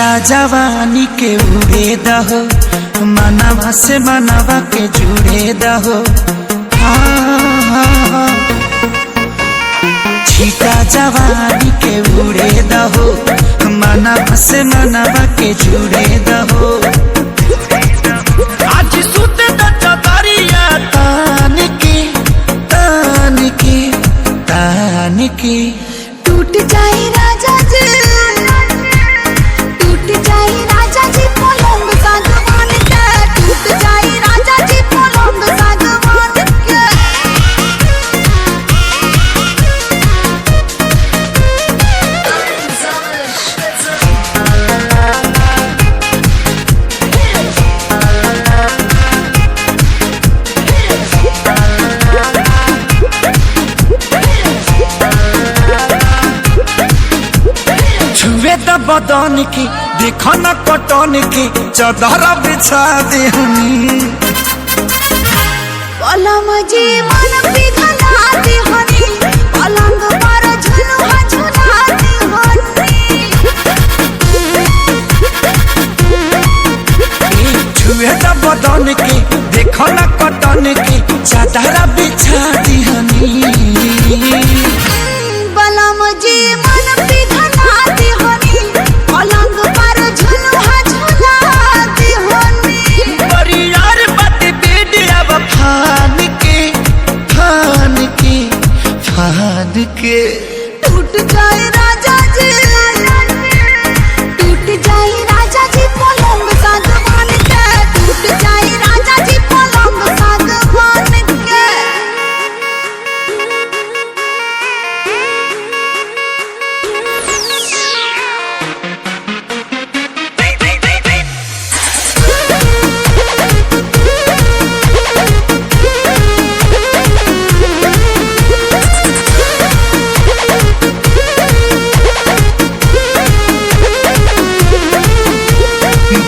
छीटा जवानी के उड़े दहो, मनवा से मनवा के जुड़े दहो। छीटा जवानी के उड़े दहो, मनवा से मनवा के जुड़े दहो। आज सुते दरिया तान के तान के तान के टूट जाए राजा जी, टूट जाए राजा जी पलंग सागवान के, टूट जाए राजा जी पलंग सागवान के। छुए द बदन की देखो न कटन की, चादर बिछा दे हनी। पलम जी मन पिघला दे हनी, पलंग पर झुलुआ झुला दे हनी। छुए द बदन की देखो न कटन की, चादर बिछा दे हनी। पलम जी मन पिघला दे हनी, पलंग पर झुलुआ झुला दे हनी। बड़ी यार बात बेड अब फान के फान के फान के। टूट जाए राजा जी, टूट जाए राजा जी पलंग सागवान के, टूट जाए राजा जी पलंग सागवान के।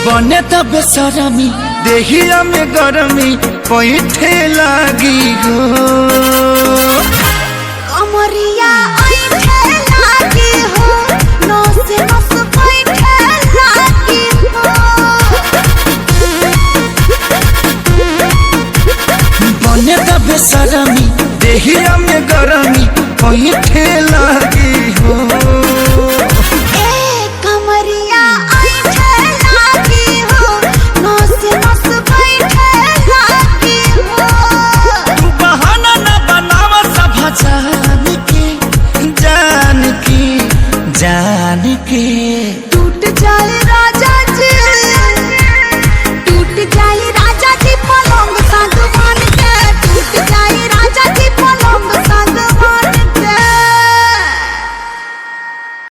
बने तब बेसरमी देहिया में गरमी पैठे लागी हो। कमरिया ऐठे लागी हो, नस नस बैठे लागी हो। बने तब बेसरमी देहिया में गरमी पैठे लागी हो।